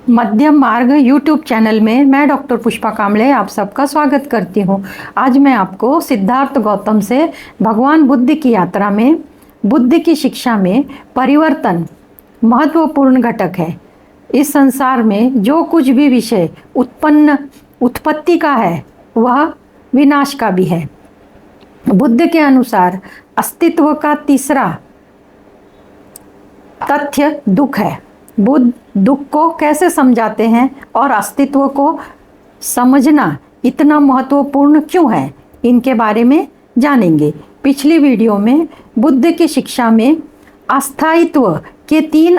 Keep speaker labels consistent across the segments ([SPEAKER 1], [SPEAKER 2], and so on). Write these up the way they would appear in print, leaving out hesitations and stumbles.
[SPEAKER 1] मध्यम मार्ग YouTube channel में मैं डॉक्टर पुष्पा कामले आप सबका स्वागत करती हूँ। आज मैं आपको सिद्धार्थ गौतम से भगवान बुद्ध की यात्रा में बुद्ध की शिक्षा में परिवर्तन महत्वपूर्ण घटक है। इस संसार में जो कुछ भी विषय उत्पत्ति का है वह विनाश का भी है। बुद्ध के अनुसार अस्तित्व का तीसरा तथ्य दुख है। बुद्ध दुख को कैसे समझाते हैं और अस्तित्व को समझना इतना महत्वपूर्ण क्यों है, इनके बारे में जानेंगे। पिछली वीडियो में बुद्ध की शिक्षा में अस्थायित्व के तीन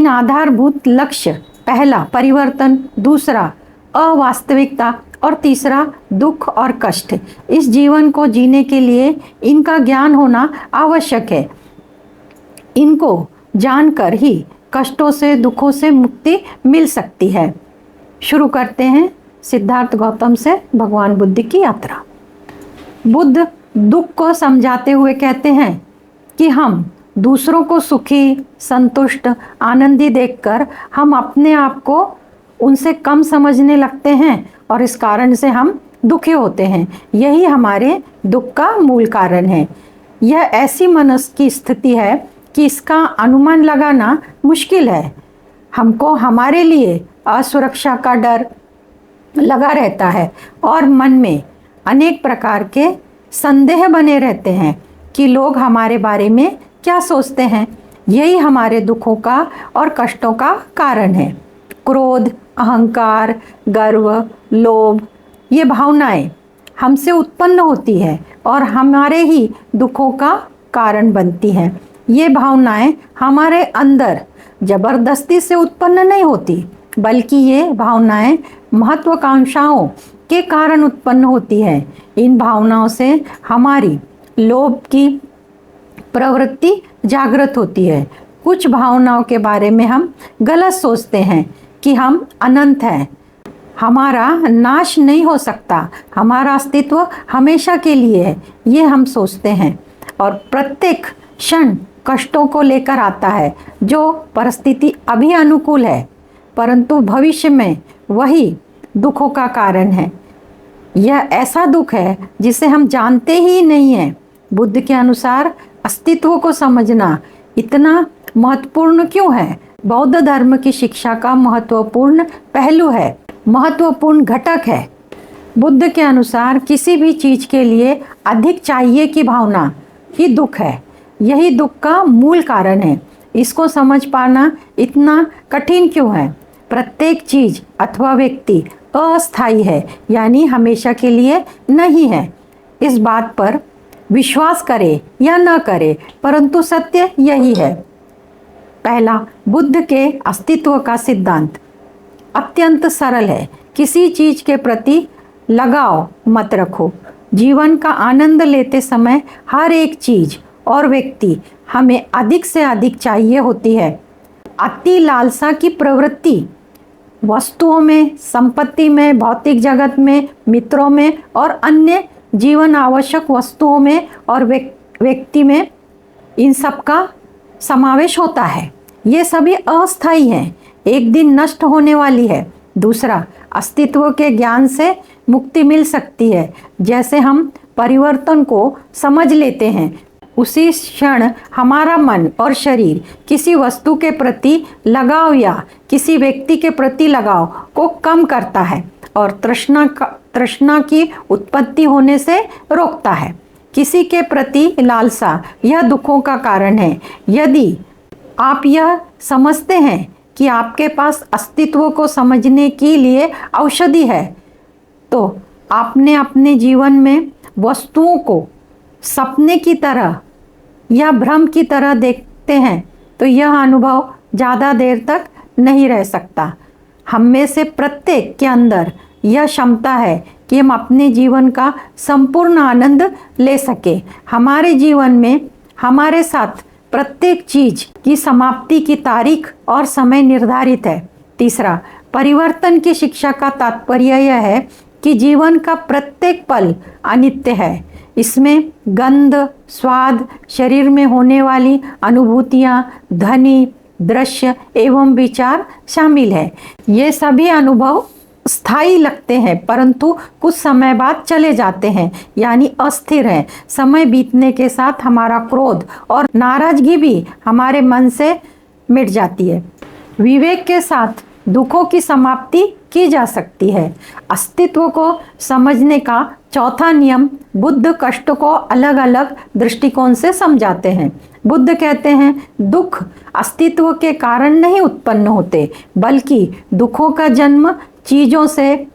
[SPEAKER 1] आधारभूत लक्ष्य, पहला परिवर्तन, दूसरा अवास्तविकता और तीसरा दुख और कष्ट। इस जीवन को जीने के लिए इनका ज्ञान होना आवश्यक है। इनको जानकर ही कष्टों से, दुखों से मुक्ति मिल सकती है। शुरू करते हैं सिद्धार्थ गौतम से भगवान बुद्ध की यात्रा। बुद्ध दुख को समझाते हुए कहते हैं कि हम दूसरों को सुखी, संतुष्ट, आनंदी देखकर हम अपने आप को उनसे कम समझने लगते हैं और इस कारण से हम दुखी होते हैं। यही हमारे दुख का मूल कारण है। यह ऐसी मनस की स्थिति है कि इसका अनुमान लगाना मुश्किल है। हमको हमारे लिए असुरक्षा का डर लगा रहता है और मन में अनेक प्रकार के संदेह बने रहते हैं कि लोग हमारे बारे में क्या सोचते हैं। यही हमारे दुखों का और कष्टों का कारण है। क्रोध, अहंकार, गर्व, लोभ, ये भावनाएं हमसे उत्पन्न होती है और हमारे ही दुखों का कारण बनती हैं। ये भावनाएं हमारे अंदर जबरदस्ती से उत्पन्न नहीं होती, बल्कि ये भावनाएं महत्वाकांक्षाओं के कारण उत्पन्न होती है। इन भावनाओं से हमारी लोभ की प्रवृत्ति जागृत होती है। कुछ भावनाओं के बारे में हम गलत सोचते हैं कि हम अनंत हैं, हमारा नाश नहीं हो सकता, हमारा अस्तित्व हमेशा के लिए है, ये हम सोचते हैं। और प्रत्येक क्षण कष्टों को लेकर आता है। जो परिस्थिति अभी अनुकूल है परंतु भविष्य में वही दुखों का कारण है। यह ऐसा दुख है जिसे हम जानते ही नहीं हैं। बुद्ध के अनुसार अस्तित्व को समझना इतना महत्वपूर्ण क्यों है? बौद्ध धर्म की शिक्षा का महत्वपूर्ण पहलू है, महत्वपूर्ण घटक है। बुद्ध के अनुसार किसी भी चीज के लिए अधिक चाहिए की भावना ही दुख है। यही दुख का मूल कारण है। इसको समझ पाना इतना कठिन क्यों है? प्रत्येक चीज अथवा व्यक्ति अस्थायी है, यानी हमेशा के लिए नहीं है। इस बात पर विश्वास करे या न करे, परंतु सत्य यही है। पहला, बुद्ध के अस्तित्व का सिद्धांत अत्यंत सरल है। किसी चीज के प्रति लगाव मत रखो। जीवन का आनंद लेते समय हर एक चीज और व्यक्ति हमें अधिक से अधिक चाहिए होती है। अति लालसा की प्रवृत्ति वस्तुओं में, संपत्ति में, भौतिक जगत में, मित्रों में और अन्य जीवन आवश्यक वस्तुओं में और व्यक्ति में, इन सब का समावेश होता है। ये सभी अस्थायी हैं, एक दिन नष्ट होने वाली है। दूसरा, अस्तित्व के ज्ञान से मुक्ति मिल सकती है। जैसे हम परिवर्तन को समझ लेते हैं, उसी क्षण हमारा मन और शरीर किसी वस्तु के प्रति लगाव या किसी व्यक्ति के प्रति लगाव को कम करता है और तृष्णा की उत्पत्ति होने से रोकता है। किसी के प्रति लालसा यह दुखों का कारण है। यदि आप यह समझते हैं कि आपके पास अस्तित्व को समझने के लिए औषधि है, तो आपने अपने जीवन में वस्तुओं को सपने की तरह या भ्रम की तरह देखते हैं तो यह अनुभव ज़्यादा देर तक नहीं रह सकता। हम में से प्रत्येक के अंदर यह क्षमता है कि हम अपने जीवन का संपूर्ण आनंद ले सके। हमारे जीवन में हमारे साथ प्रत्येक चीज की समाप्ति की तारीख और समय निर्धारित है। तीसरा, परिवर्तन की शिक्षा का तात्पर्य यह है कि जीवन का प्रत्येक पल अनित्य है। इसमें गंध, स्वाद, शरीर में होने वाली अनुभूतियाँ, ध्वनि, दृश्य एवं विचार शामिल है। ये सभी अनुभव स्थायी लगते हैं परंतु कुछ समय बाद चले जाते हैं, यानी अस्थिर है। समय बीतने के साथ हमारा क्रोध और नाराजगी भी हमारे मन से मिट जाती है। विवेक के साथ दुखों की समाप्ति की जा सकती है। अस्तित्व को समझने का चौथा नियम, बुद्ध कष्ट को अलग अलग दृष्टिकोण से समझाते हैं। बुद्ध कहते हैं दुख अस्तित्व के कारण नहीं उत्पन्न होते, बल्कि दुखों का जन्म चीज़ों से,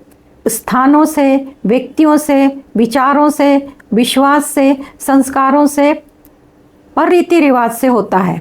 [SPEAKER 1] स्थानों से, व्यक्तियों से, विचारों से, विश्वास से, संस्कारों से और रीति रिवाज से होता है।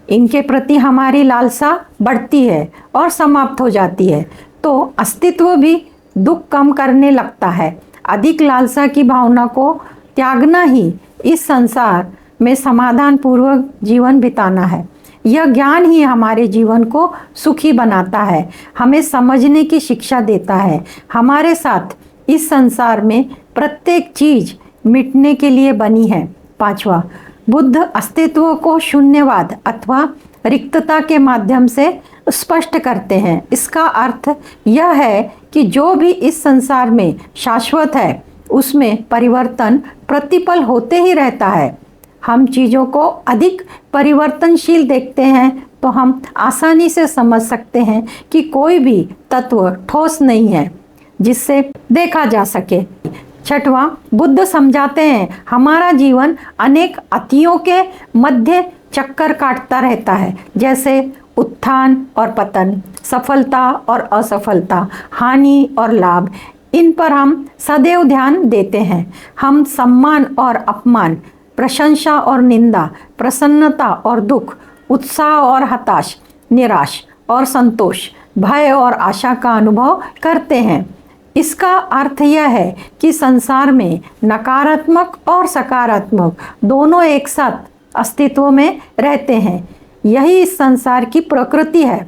[SPEAKER 1] इनके प्रति हमारी लालसा बढ़ती है और समाप्त हो जाती है तो अस्तित्व भी दुख कम करने लगता है। अधिक लालसा की भावना को त्यागना ही इस संसार में समाधान पूर्वक जीवन बिताना है। यह ज्ञान ही हमारे जीवन को सुखी बनाता है, हमें समझने की शिक्षा देता है। हमारे साथ इस संसार में प्रत्येक चीज मिटने के लिए बनी है। पांचवा, बुद्ध अस्तित्व को शून्यवाद अथवा रिक्तता के माध्यम से स्पष्ट करते हैं। इसका अर्थ यह है कि जो भी इस संसार में शाश्वत है उसमें परिवर्तन प्रतिपल होते ही रहता है। हम चीज़ों को अधिक परिवर्तनशील देखते हैं तो हम आसानी से समझ सकते हैं कि कोई भी तत्व ठोस नहीं है जिससे देखा जा सके। छठवां, बुद्ध समझाते हैं हमारा जीवन अनेक अतियों के मध्य चक्कर काटता रहता है, जैसे उत्थान और पतन, सफलता और असफलता, हानि और लाभ। इन पर हम सदैव ध्यान देते हैं। हम सम्मान और अपमान, प्रशंसा और निंदा, प्रसन्नता और दुख, उत्साह और हताश, निराश और संतोष, भय और आशा का अनुभव करते हैं। इसका अर्थ यह है कि संसार में नकारात्मक और सकारात्मक दोनों एक साथ अस्तित्व में रहते हैं। यही इस संसार की प्रकृति है।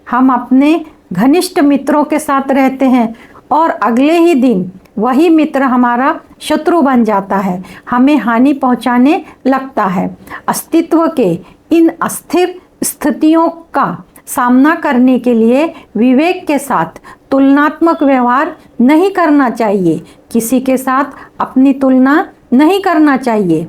[SPEAKER 1] हम अपने घनिष्ठ मित्रों के साथ रहते हैं और अगले ही दिन वही मित्र हमारा शत्रु बन जाता है, हमें हानि पहुंचाने लगता है। अस्तित्व के इन अस्थिर स्थितियों का सामना करने के लिए विवेक के साथ तुलनात्मक व्यवहार नहीं करना चाहिए। किसी के साथ अपनी तुलना नहीं करना चाहिए।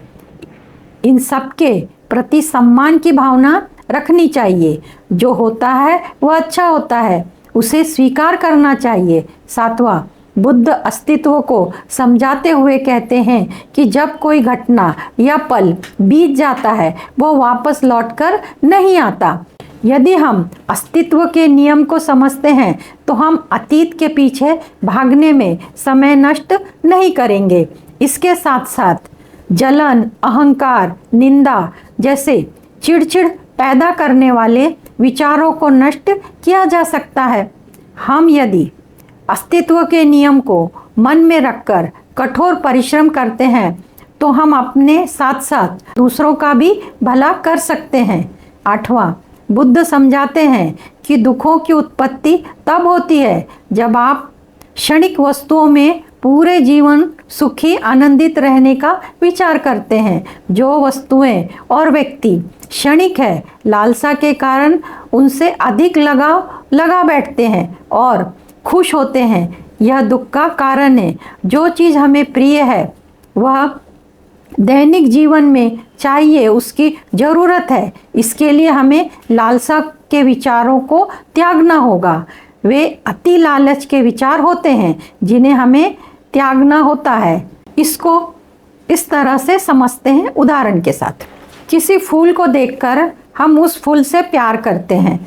[SPEAKER 1] इन सब के प्रति सम्मान की भावना रखनी चाहिए। जो होता है वह अच्छा होता है, उसे स्वीकार करना चाहिए। सातवां, बुद्ध अस्तित्व को समझाते हुए कहते हैं कि जब कोई घटना या पल बीत जाता है वो वापस लौटकर नहीं आता। यदि हम अस्तित्व के नियम को समझते हैं तो हम अतीत के पीछे भागने में समय नष्ट नहीं करेंगे। इसके साथ साथ जलन, अहंकार, निंदा जैसे चिड़चिड़ पैदा करने वाले विचारों को नष्ट किया जा सकता है। हम यदि अस्तित्व के नियम को मन में रखकर कठोर परिश्रम करते हैं तो हम अपने साथ साथ दूसरों का भी भला कर सकते हैं। आठवां, बुद्ध समझाते हैं कि दुखों की उत्पत्ति तब होती है जब आप क्षणिक वस्तुओं में पूरे जीवन सुखी आनंदित रहने का विचार करते हैं। जो वस्तुएं और व्यक्ति क्षणिक है, लालसा के कारण उनसे अधिक लगाव लगा बैठते हैं और खुश होते हैं। यह दुख का कारण है। जो चीज़ हमें प्रिय है वह दैनिक जीवन में चाहिए, उसकी ज़रूरत है। इसके लिए हमें लालसा के विचारों को त्यागना होगा। वे अति लालच के विचार होते हैं जिन्हें हमें त्यागना होता है। इसको इस तरह से समझते हैं उदाहरण के साथ। किसी फूल को देखकर हम उस फूल से प्यार करते हैं।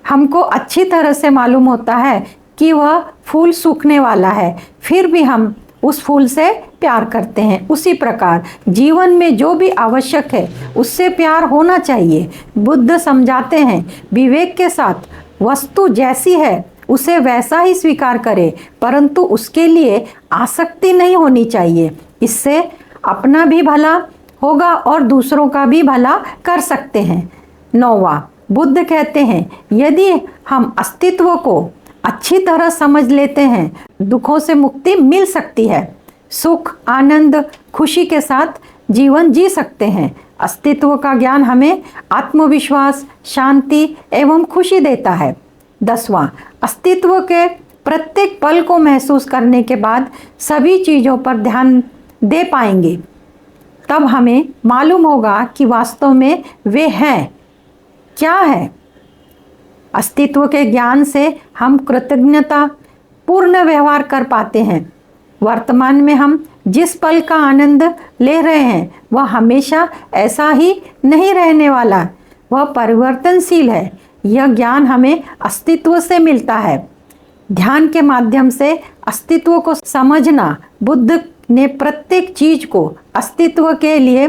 [SPEAKER 1] हमको अच्छी तरह से मालूम होता है कि वह फूल सूखने वाला है, फिर भी हम उस फूल से प्यार करते हैं। उसी प्रकार जीवन में जो भी आवश्यक है उससे प्यार होना चाहिए। बुद्ध समझाते हैं विवेक के साथ वस्तु जैसी है उसे वैसा ही स्वीकार करें, परंतु उसके लिए आसक्ति नहीं होनी चाहिए। इससे अपना भी भला होगा और दूसरों का भी भला कर सकते हैं। नौवां, बुद्ध कहते हैं यदि हम अस्तित्व को अच्छी तरह समझ लेते हैं दुखों से मुक्ति मिल सकती है। सुख, आनंद, खुशी के साथ जीवन जी सकते हैं। अस्तित्व का ज्ञान हमें आत्मविश्वास, शांति एवं खुशी देता है। 10वां, अस्तित्व के प्रत्येक पल को महसूस करने के बाद सभी चीज़ों पर ध्यान दे पाएंगे। तब हमें मालूम होगा कि वास्तव में वे हैं क्या है। अस्तित्व के ज्ञान से हम कृतज्ञता पूर्ण व्यवहार कर पाते हैं। वर्तमान में हम जिस पल का आनंद ले रहे हैं वह हमेशा ऐसा ही नहीं रहने वाला, वह परिवर्तनशील है। यह ज्ञान हमें अस्तित्व से मिलता है। ध्यान के माध्यम से अस्तित्व को समझना। बुद्ध ने प्रत्येक चीज को अस्तित्व के लिए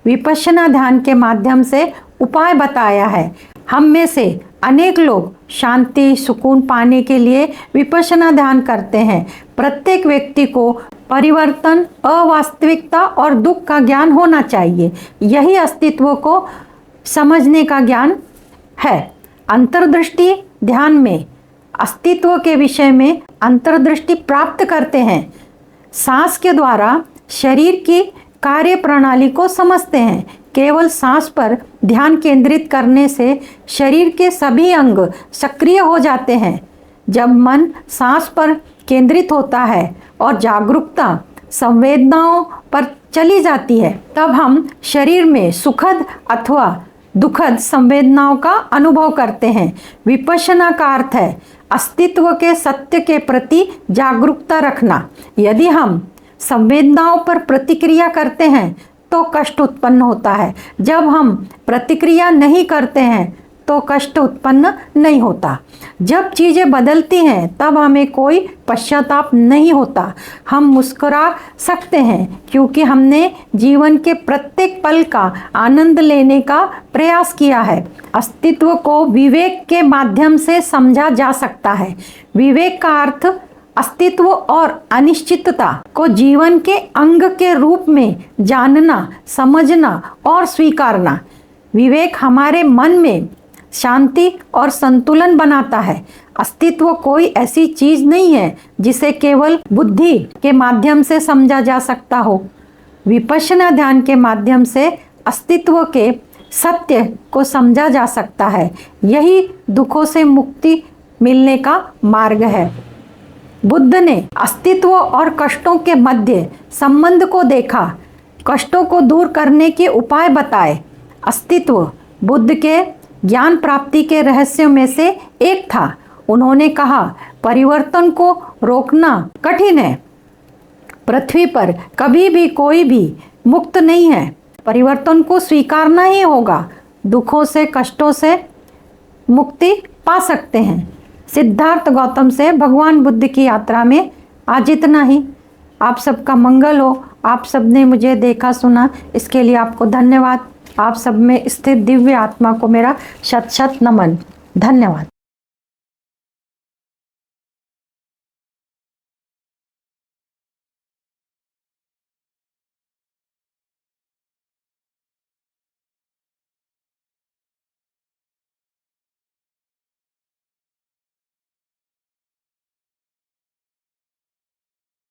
[SPEAKER 1] विपश्यना ध्यान के माध्यम से उपाय बताया है। हम में से अनेक लोग शांति, सुकून पाने के लिए विपश्यना ध्यान करते हैं। प्रत्येक व्यक्ति को परिवर्तन, अवास्तविकता और दुख का ज्ञान होना चाहिए। यही अस्तित्व को समझने का ज्ञान है। अंतर्दृष्टि ध्यान में अस्तित्व के विषय में अंतर्दृष्टि प्राप्त करते हैं। सांस के द्वारा शरीर की कार्य प्रणाली को समझते हैं। केवल सांस पर ध्यान केंद्रित करने से शरीर के सभी अंग सक्रिय हो जाते हैं। जब मन सांस पर केंद्रित होता है और जागरूकता संवेदनाओं पर चली जाती है, तब हम शरीर में सुखद अथवा दुखद संवेदनाओं का अनुभव करते हैं। विपश्यना का अर्थ है अस्तित्व के सत्य के प्रति जागरूकता रखना। यदि हम संवेदनाओं पर प्रतिक्रिया करते हैं तो कष्ट उत्पन्न होता है। जब हम प्रतिक्रिया नहीं करते हैं तो कष्ट उत्पन्न नहीं होता। जब चीज़ें बदलती हैं तब हमें कोई पश्चाताप नहीं होता। हम मुस्कुरा सकते हैं क्योंकि हमने जीवन के प्रत्येक पल का आनंद लेने का प्रयास किया है। अस्तित्व को विवेक के माध्यम से समझा जा सकता है। विवेक का अर्थ अस्तित्व और अनिश्चितता को जीवन के अंग के रूप में जानना, समझना और स्वीकारना। विवेक हमारे मन में शांति और संतुलन बनाता है। अस्तित्व कोई ऐसी चीज नहीं है जिसे केवल बुद्धि के माध्यम से समझा जा सकता हो। विपश्यना ध्यान के माध्यम से अस्तित्व के सत्य को समझा जा सकता है। यही दुखों से मुक्ति मिलने का मार्ग है। बुद्ध ने अस्तित्व और कष्टों के मध्य संबंध को देखा, कष्टों को दूर करने के उपाय बताए। अस्तित्व बुद्ध के ज्ञान प्राप्ति के रहस्यों में से एक था। उन्होंने कहा, परिवर्तन को रोकना कठिन है। पृथ्वी पर कभी भी कोई भी मुक्त नहीं है। परिवर्तन को स्वीकारना ही होगा। दुखों से, कष्टों से मुक्ति पा सकते हैं। सिद्धार्थ गौतम से भगवान बुद्ध की यात्रा में आज इतना ही। आप सबका मंगल हो। आप सबने मुझे देखा सुना, इसके लिए आपको धन्यवाद। आप सब में स्थित दिव्य आत्मा को मेरा शत शत नमन। धन्यवाद।